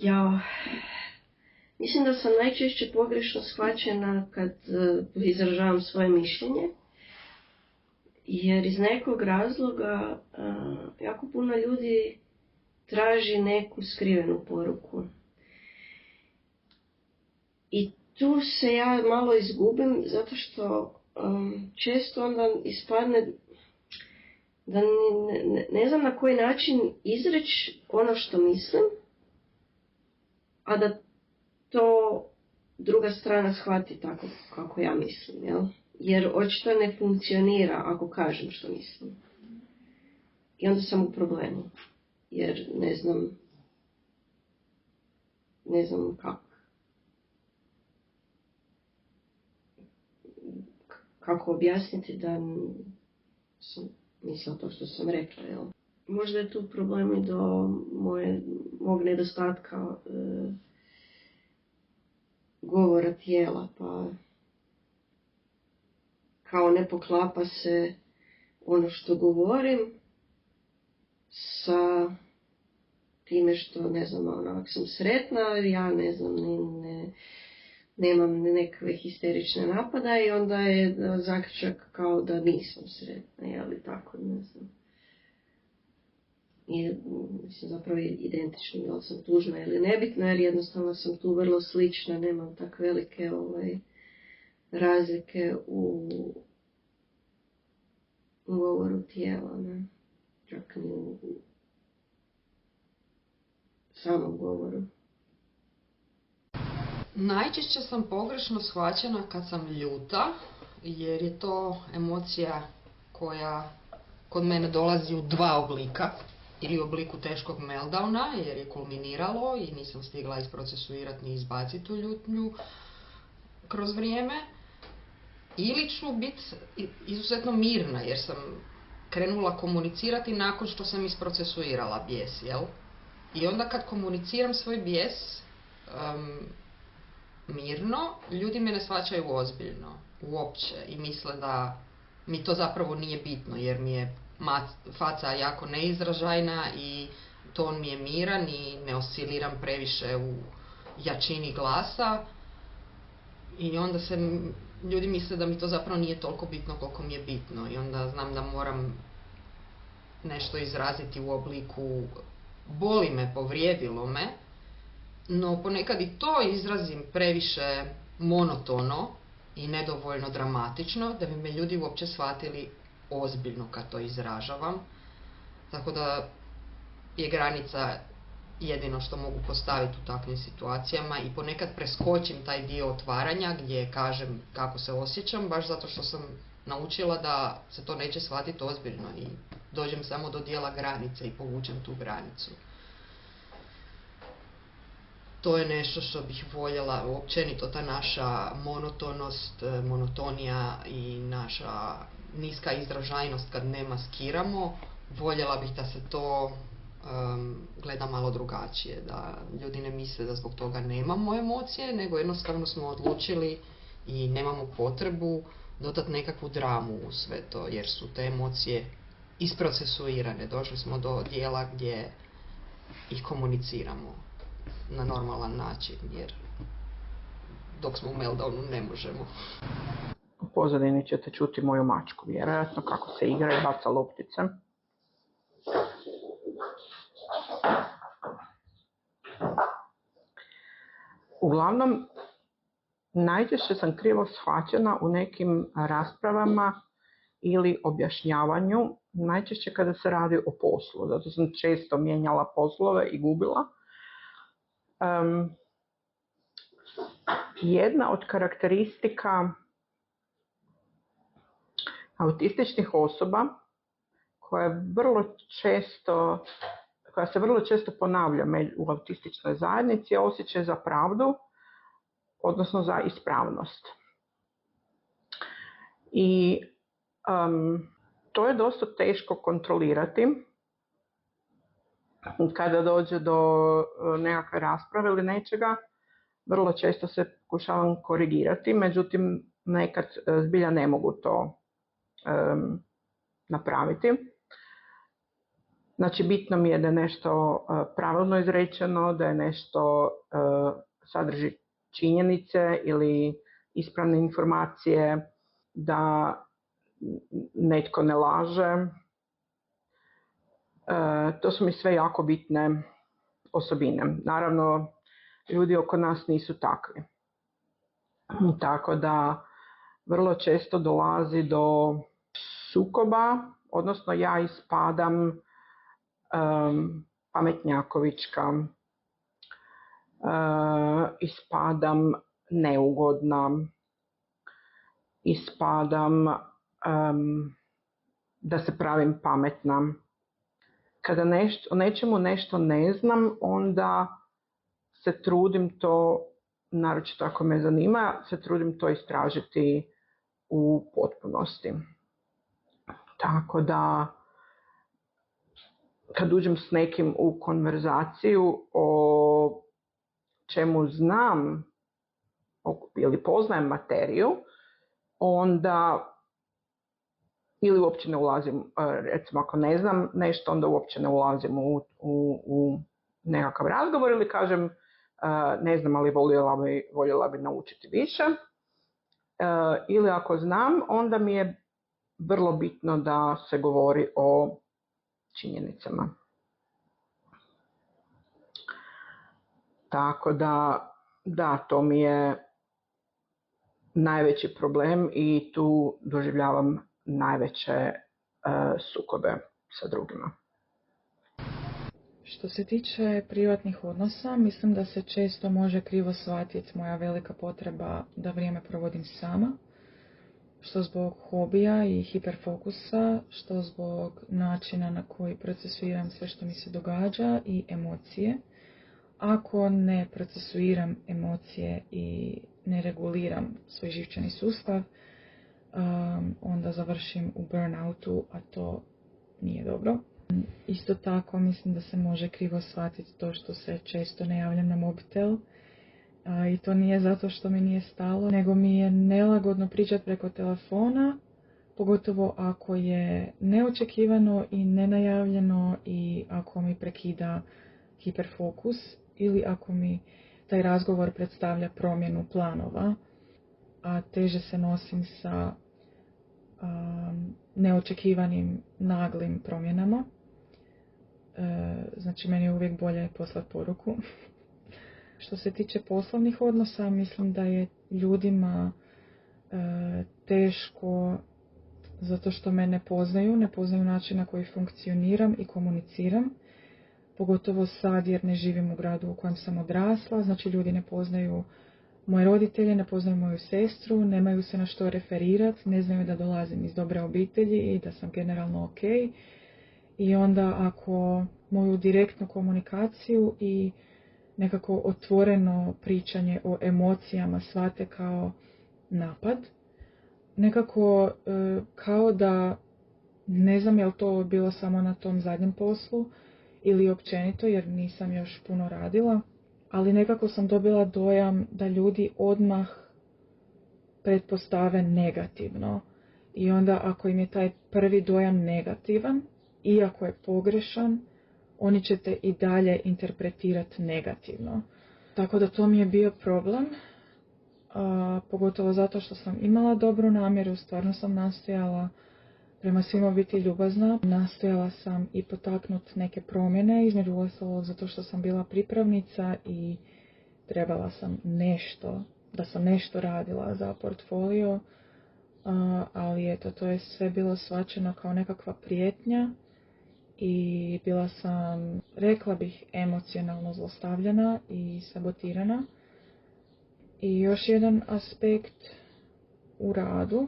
Ja, mislim da sam najčešće pogrešno shvaćena kad izražavam svoje mišljenje, jer iz nekog razloga jako puno ljudi traži neku skrivenu poruku. I tu se ja malo izgubim, zato što često onda ispadne da ne znam na koji način izreći ono što mislim, a da to druga strana shvati tako kako ja mislim, jel? Jer očito ne funkcionira ako kažem što mislim. I onda sam u problemu, jer ne znam kako objasniti da sam mislila to što sam rekla, jel? Možda je tu problem i do mog nedostatka govora tijela, pa kao ne poklapa se ono što govorim sa time što, ne znam, ako sam sretna, ja ne znam, nemam nekakve histerične napada i onda je zaključak kao da nisam sretna, jel' tako, ne znam. I, mislim, zapravo identični, jel' sam tužna ili nebitna, jer jednostavno sam tu vrlo slična, nemam tak velike razlike u govoru tijela, ne? Čak ni u samom govoru. Najčešće sam pogrešno shvaćena kad sam ljuta, jer je to emocija koja kod mene dolazi u dva oblika. Ili u obliku teškog meltdowna, jer je kulminiralo i nisam stigla isprocesuirati ni izbaciti tu ljutnju kroz vrijeme. Ili ću biti izuzetno mirna, jer sam krenula komunicirati nakon što sam isprocesuirala bijes, jel? I onda kad komuniciram svoj bijes mirno, ljudi me ne shvaćaju ozbiljno, uopće, i misle da mi to zapravo nije bitno, jer mi je faca jako neizražajna i ton mi je miran i ne osciliram previše u jačini glasa. I onda ljudi misle da mi to zapravo nije toliko bitno koliko mi je bitno, i onda znam da moram nešto izraziti u obliku boli me, povrijedilo me, no ponekad i to izrazim previše monotono i nedovoljno dramatično da bi me ljudi uopće shvatili ozbiljno kad to izražavam. Tako da je granica jedino što mogu postaviti u takvim situacijama, i ponekad preskočim taj dio otvaranja gdje kažem kako se osjećam, baš zato što sam naučila da se to neće shvatiti ozbiljno i dođem samo do dijela granice i povučem tu granicu. To je nešto što bih voljela, općenito ta naša monotonost, monotonija i naša niska izražajnost kad ne maskiramo, voljela bih da se to gleda malo drugačije, da ljudi ne misle da zbog toga nemamo emocije, nego jednostavno smo odlučili i nemamo potrebu dodati nekakvu dramu u sve to, jer su te emocije isprocesuirane. Došli smo do dijela gdje ih komuniciramo na normalan način, jer dok smo u meltdownu ne možemo. U pozadini ćete čuti moju mačku, vjerojatno, kako se igra i baca loptice. Uglavnom, najčešće sam krivo shvaćena u nekim raspravama ili objašnjavanju, najčešće kada se radi o poslu, zato sam često mijenjala poslove i gubila. Jedna od karakteristika autističnih osoba koja se vrlo često ponavlja u autističnoj zajednici je osjećaj za pravdu, odnosno za ispravnost. I to je dosta teško kontrolirati kada dođe do nekakve rasprave ili nečega. Vrlo često se pokušavam korigirati, međutim nekad zbilja ne mogu to napraviti. Znači, bitno mi je da je nešto pravilno izrečeno, da je nešto sadrži činjenice ili ispravne informacije, da netko ne laže. To su mi sve jako bitne osobine. Naravno, ljudi oko nas nisu takvi. Tako da vrlo često dolazi do sukoba, odnosno ja ispadam pametnjakovička, ispadam neugodna, ispadam da se pravim pametna. Kada o nečemu nešto ne znam, onda se trudim to, naročito ako me zanima, se trudim to istražiti u potpunosti. Tako da kad uđem s nekim u konverzaciju o čemu znam ili poznajem materiju, onda ili uopće ne ulazim, recimo ako ne znam nešto, onda uopće ne ulazim u nekakav razgovor ili kažem ne znam, ali voljela bi naučiti više. Ili ako znam, onda mi je vrlo bitno da se govori o činjenicama. Tako da, to mi je najveći problem i tu doživljavam najveće sukobe sa drugima. Što se tiče privatnih odnosa, mislim da se često može krivo shvatiti moja velika potreba da vrijeme provodim sama, što zbog hobija i hiperfokusa, što zbog načina na koji procesuiram sve što mi se događa i emocije. Ako ne procesuiram emocije i ne reguliram svoj živčani sustav, onda završim u burnoutu, a to nije dobro. Isto tako mislim da se može krivo shvatiti to što se često ne javljam na mobitel. I to nije zato što mi nije stalo, nego mi je nelagodno pričati preko telefona, pogotovo ako je neočekivano i nenajavljeno i ako mi prekida hiperfokus ili ako mi taj razgovor predstavlja promjenu planova, a teže se nosim sa neočekivanim naglim promjenama. Znači, meni je uvijek bolje poslati poruku. Što se tiče poslovnih odnosa, mislim da je ljudima teško zato što me ne poznaju način na koji funkcioniram i komuniciram. Pogotovo sad jer ne živim u gradu u kojem sam odrasla, znači ljudi ne poznaju moje roditelje, ne poznaju moju sestru, nemaju se na što referirati, ne znaju da dolazim iz dobre obitelji i da sam generalno ok. I onda ako moju direktnu komunikaciju i nekako otvoreno pričanje o emocijama shvate kao napad, nekako kao da, ne znam je li to bilo samo na tom zadnjem poslu ili općenito jer nisam još puno radila, ali nekako sam dobila dojam da ljudi odmah pretpostave negativno. I onda ako im je taj prvi dojam negativan, iako je pogrešan, oni će te i dalje interpretirati negativno. Tako da to mi je bio problem, pogotovo zato što sam imala dobru namjeru, stvarno sam nastojala prema svima biti ljubazna. Nastojala sam i potaknuti neke promjene, između ostalog zato što sam bila pripravnica i trebala sam da sam nešto radila za portfolio, ali eto, to je sve bilo shvaćeno kao nekakva prijetnja i bila sam, rekla bih, emocionalno zlostavljana i sabotirana. I još jedan aspekt u radu,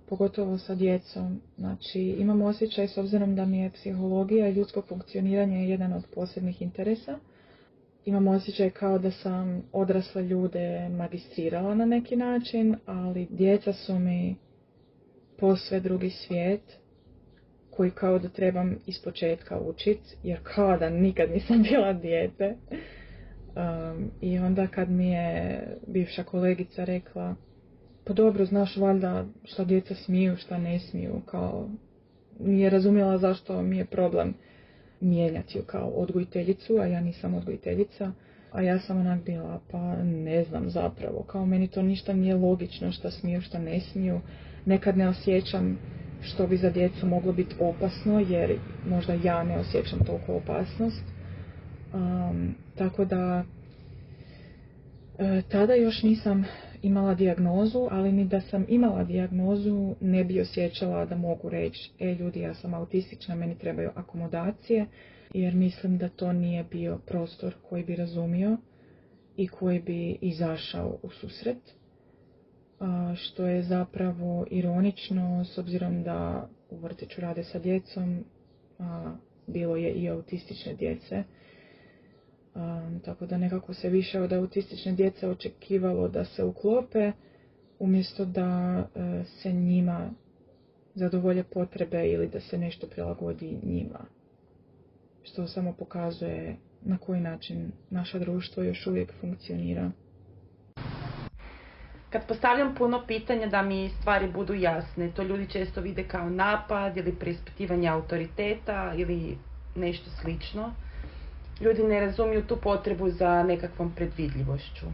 pogotovo sa djecom. Znači, imam osjećaj, s obzirom da mi je psihologija i ljudsko funkcioniranje jedan od posebnih interesa, imam osjećaj kao da sam odrasle ljude magistrirala na neki način, ali djeca su mi posve drugi svijet koji kao da trebam ispočetka učiti, jer kao da nikad nisam bila dijete. I onda kad mi je bivša kolegica rekla, pa dobro, znaš valjda šta djeca smiju, šta ne smiju, kao nije razumjela zašto mi je problem mijenjati ju kao odgojiteljicu, a ja nisam odgojiteljica. A ja sam onak bila, pa ne znam zapravo, kao meni to ništa nije logično šta smiju, šta ne smiju. Nekad ne osjećam što bi za djecu moglo biti opasno, jer možda ja ne osjećam toliko opasnost. Tako da tada još nisam imala dijagnozu, ali ni da sam imala dijagnozu ne bi osjećala da mogu reći, ljudi, ja sam autistična, meni trebaju akomodacije, jer mislim da to nije bio prostor koji bi razumio i koji bi izašao u susret. Što je zapravo ironično, s obzirom da u vrtiću rade sa djecom, bilo je i autistične djece. Tako da nekako se više od autistične djece očekivalo da se uklope, umjesto da se njima zadovolje potrebe ili da se nešto prilagodi njima. Što samo pokazuje na koji način naše društvo još uvijek funkcionira. Kad postavljam puno pitanja da mi stvari budu jasne, to ljudi često vide kao napad ili preispitivanje autoriteta ili nešto slično. Ljudi ne razumiju tu potrebu za nekakvom predvidljivošću.